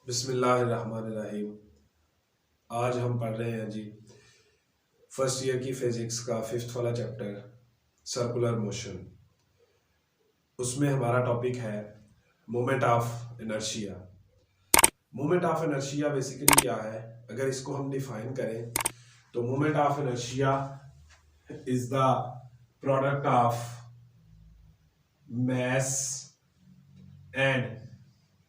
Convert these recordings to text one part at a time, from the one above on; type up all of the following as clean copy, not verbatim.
बिस्मिल्लाहिर्रहमानिर्रहीम। आज हम पढ़ रहे हैं जी फर्स्ट ईयर की फिजिक्स का 5th वाला चैप्टर सर्कुलर मोशन। उसमें हमारा टॉपिक है moment of inertia. Moment of inertia basically क्या है, अगर इसको हम डिफाइन करें तो moment of inertia is the product of mass and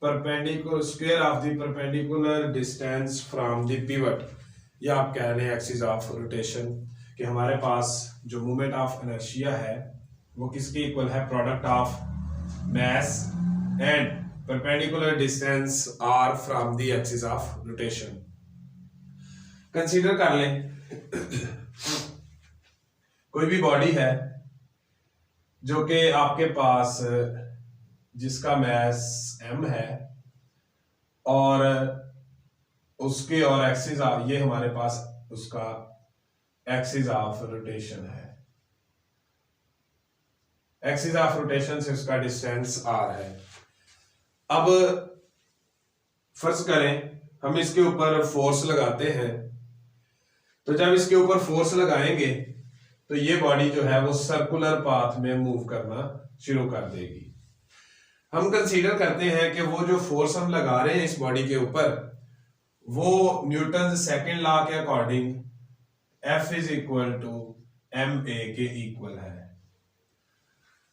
perpendicular square of the perpendicular distance from the pivot, या आप कह रहे हैं एक्सिस ऑफ रोटेशन, कि हमारे पास जो मोमेंट ऑफ इनर्शिया है वो किसके इक्वल है, product of mass and perpendicular distance r from the axis of rotation। Consider कर लें कोई भी बॉडी है जो कि आपके पास जिसका मैस m है और उसके और एक्सिस ये हमारे पास उसका एक्सिस ऑफ रोटेशन है, एक्सिस ऑफ रोटेशन से उसका डिस्टेंस r है। अब फर्ज करें हम इसके ऊपर फोर्स लगाते हैं, तो जब इसके ऊपर फोर्स लगाएंगे तो ये बॉडी जो है वो सर्कुलर पाथ में मूव करना शुरू कर देगी। हम कंसीडर करते हैं कि वो जो फोर्स हम लगा रहे हैं इस बॉडी के ऊपर वो न्यूटन सेकंड लॉ के according F is equal to ma के इक्वल है।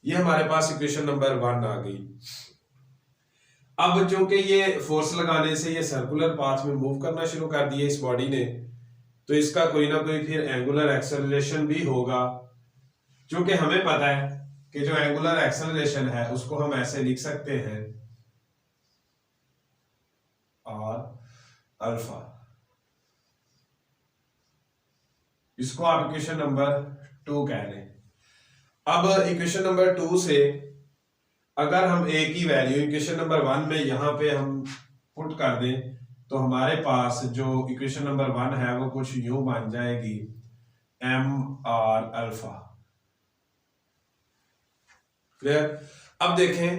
ये हमारे पास इक्वेशन नंबर 1 आ गई। अब चूंकि ये फोर्स लगाने से ये सर्कुलर पाथ में मूव करना शुरू कर दिया इस बॉडी ने, तो इसका कोई ना कोई फिर एंगुलर एक्सेलरेशन भी होगा। क्योंकि हमें पता है कि जो एंगुलर एक्सेलरेशन है उसको हम ऐसे लिख सकते हैं और अल्फा। इसको आप इक्वेशन नंबर 2 कह लें। अब इक्वेशन नंबर 2 से अगर हम a की वैल्यू इक्वेशन नंबर 1 में यहां पे हम पुट कर दें तो हमारे पास जो इक्वेशन नंबर 1 है वो कुछ यूं बन जाएगी m और अल्फा। क्लियर? अब देखें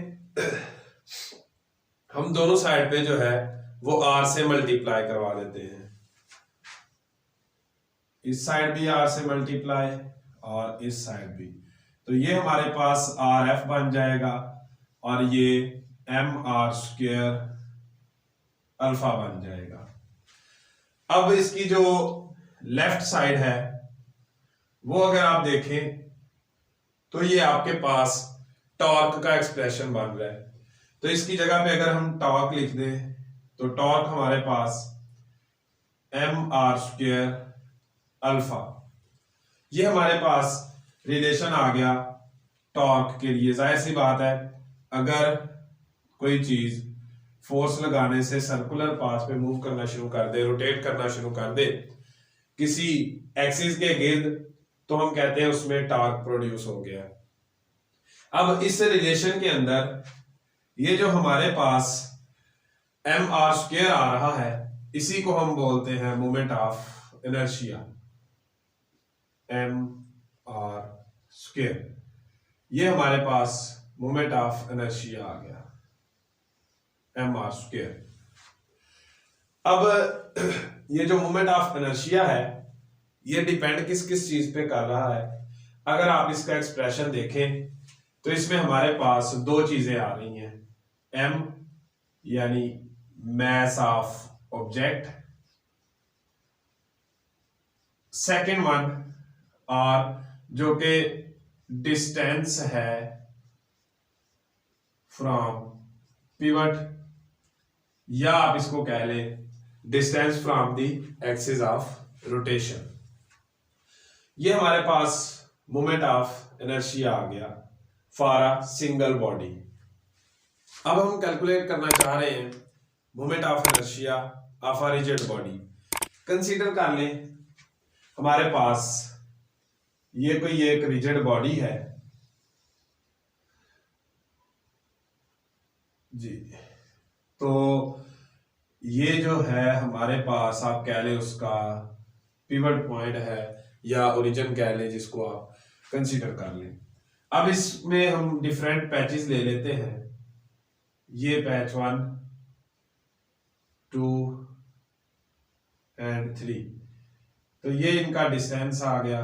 हम दोनों साइड पे जो है वो r से मल्टीप्लाई करवा देते हैं, इस साइड भी r से मल्टीप्लाई और इस साइड भी, तो ये हमारे पास RF बन जाएगा और ये mr स्क्वायर अल्फा बन जाएगा। अब इसकी जो लेफ्ट साइड है वो अगर आप देखें तो ये आपके पास टॉर्क का एक्सप्रेशन बन रहा है, तो इसकी जगह पे अगर हम टॉर्क लिख दें तो टॉर्क हमारे पास mr स्क्वायर अल्फा, ये हमारे पास रिलेशन आ गया टॉर्क के लिए। जाहिर सी बात है अगर कोई चीज फोर्स लगाने से सर्कुलर पाथ पे मूव करना शुरू कर दे, रोटेट करना शुरू कर दे किसी एक्सिस के गिर्द, तो हम कहते हैं उसमें टॉर्क प्रोड्यूस हो गया। अब इस रिलेशन के अंदर ये जो हमारे पास mr स्क्वायर आ रहा है इसी को हम बोलते हैं moment of inertia, mr square. ये हमारे पास मोमेंट ऑफ इनर्शिया आ गया mr स्क्वायर। अब ये जो मोमेंट ऑफ इनर्शिया है ये डिपेंड किस किस चीज पे कर रहा है। अगर आप इसका एक्सप्रेशन देखें तो इसमें हमारे पास दो चीजें आ रही हैं, m यानी mass of object, second one r जो कि डिस्टेंस है फ्रॉम पिवट, या आप इसको कह लें distance from the axis of rotation. ये हमारे पास मोमेंट ऑफ इनर्शिया आ गया फॉर अ सिंगल बॉडी। अब हम कैलकुलेट करना चाह रहे हैं moment of inertia of a rigid body. Consider कर लें हमारे पास ये कोई एक रिजिड बॉडी है जी, तो ये जो है हमारे पास आप कह लें उसका पिवट पॉइंट है या ओरिजिन कह लें, जिसको आप कंसीडर कर लें। अब इसमें हम डिफरेंट पैचेस ले लेते हैं, ये पैच 1, 3। तो ये इनका डिस्टेंस आ गया,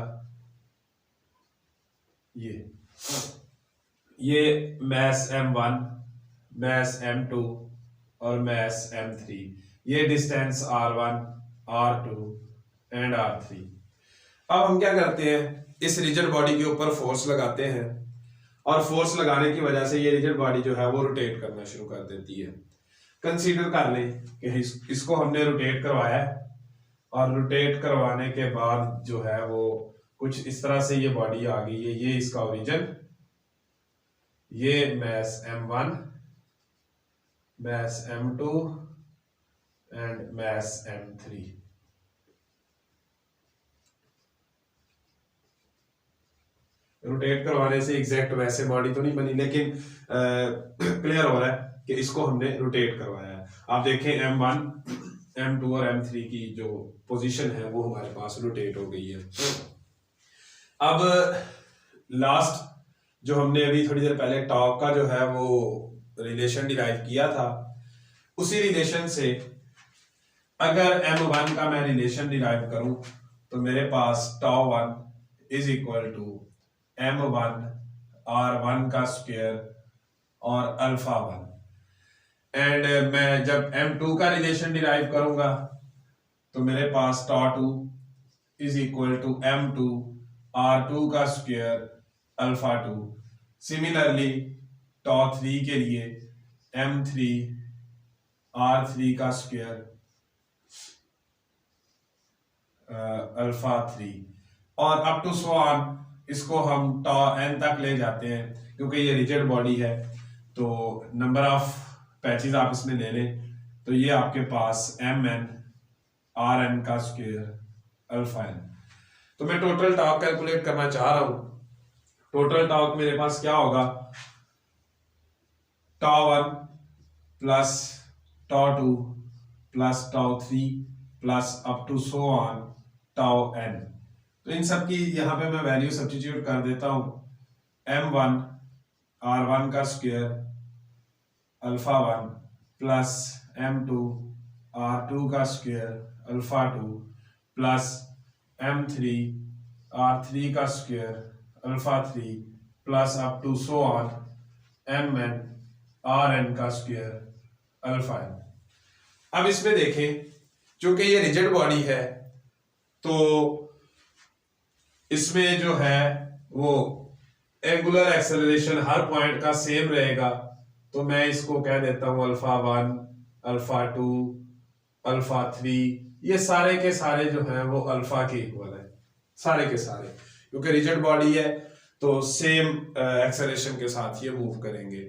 ये मैस m1, मैस m2 और मैस m3, ये distance r1, r2 and r3। अब हम क्या करते हैं, इस रिजिड बॉडी के ऊपर फोर्स लगाते हैं और फोर्स लगाने की वजह से ये रिजिड बॉडी जो है वो रोटेट करना शुरू कर देती है। कंसीडर कर लें कि इसको हमने रोटेट करवाया है और रोटेट करवाने के बाद जो है वो कुछ इस तरह से ये बॉडी आ गई है, ये इसका ओरिजिन, ये mass m1, mass m2 and mass m3। Rotate करवाने से एग्जैक्ट वैसे बॉडी तो नहीं बनी, लेकिन क्लियर हो रहा है कि इसको हमने रोटेट करवाया है। आप देखें m1, m2 और m3 की जो पोजीशन है वो हमारे पास रोटेट हो गई है। अब लास्ट जो हमने अभी थोड़ी देर पहले टॉर्क का जो है वो रिलेशन डिराइव किया था, उसी रिलेशन से अगर m1 का मैं रिलेशन डिराइव करूं तो मेरे पास τ1 is equal to m1 r1 का स्क्वायर और अल्फा 1, एंड मैं जब m2 का रिलेशन डिराइव करूंगा तो मेरे पास τ2 is equal to m2 r2 का स्क्वायर अल्फा 2। सिमिलरली τ3 के लिए m3 r3 का स्क्वायर अल्फा 3, और अप टू सो ऑन इसको हम τn तक ले जाते हैं क्योंकि ये रिजिड बॉडी है, तो नंबर ऑफ पैचेस आप इसमें ले लें तो ये आपके पास mn rn का स्क्वायर अल्फा n। तो मैं टोटल टॉर्क कैलकुलेट करना चाह रहा हूं। टोटल टॉर्क मेरे पास क्या होगा, τ1 plus τ2 plus τ3 plus up to so on τn। तो इन सब की यहाँ पे मैं वैल्यू सब्स्टिट्यूट कर देता हूं, m1 r1 का square alpha 1 plus m2 r2 का square alpha 2 plus m3 r3 का square alpha 3 plus up to so on mn rn का स्क्वायर अल्फा n। अब इसमें देखें, चूंकि ये रिजिड बॉडी है तो इसमें जो है वो एंगुलर एक्सेलरेशन हर पॉइंट का सेम रहेगा, तो मैं इसको कह देता हूं अल्फा 1, अल्फा 2, अल्फा 3, ये सारे के सारे जो हैं वो अल्फा के इक्वल है, सारे के सारे, क्योंकि रिजिड बॉडी है तो सेम एक्सेलरेशन के साथ ये मूव करेंगे।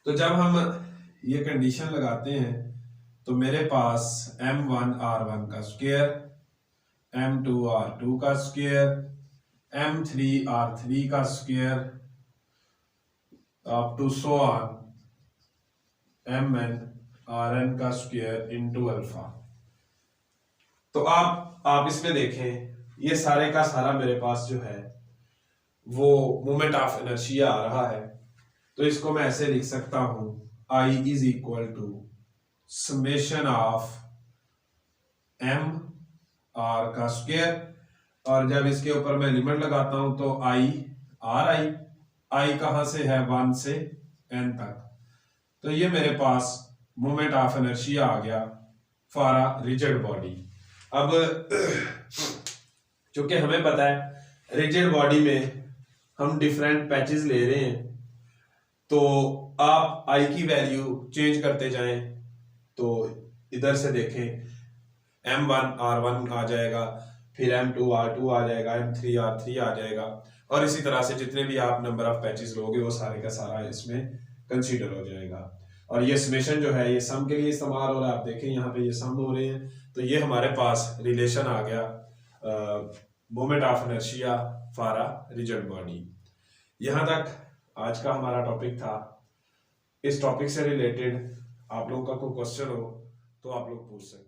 तो जब हम ये कंडीशन लगाते हैं तो मेरे पास m1 r1 का स्क्वायर, m2 r2 का स्क्वायर, m3 r3 का square up to so on mn rn का स्क्वायर इनटू अल्फा। तो आप इसमें देखें, ये सारे का सारा मेरे पास जो है वो मोमेंट ऑफ इनर्शिया आ रहा है, तो इसको मैं ऐसे लिख सकता हूं, I is equal to summation of m r का स्क्वायर, और जब इसके ऊपर मैं लिमिट लगाता हूं तो I कहां से है, 1 से n तक। तो ये मेरे पास मोमेंट ऑफ इनर्शिया आ गया फॉर अ रिजिड बॉडी। अब चूंकि हमें पता है रिजिड बॉडी में हम डिफरेंट पैचेस ले रहे हैं, तो आप I की वैल्यू चेंज करते जाएं, तो इधर से देखें m1 r1 आ जाएगा, फिर m2 r2 आ जाएगा, m3 r3 आ जाएगा, और इसी तरह से जितने भी आप नंबर ऑफ पैचेस लोगे वो सारे का सारा इसमें कंसीडर हो जाएगा। और ये समेशन जो है ये सम के लिए इस्तेमाल हो रहा है, आप देखें यहाँ पे ये सम हो रहे हैं, तो ये हमारे पास रिलेशन आ गया moment of inertia for a rigid body. यहाँ तक आज का हमारा टॉपिक था। इस टॉपिक से रिलेटेड आप लोगों का कोई क्वेश्चन हो तो आप लोग पूछ सकते हैं।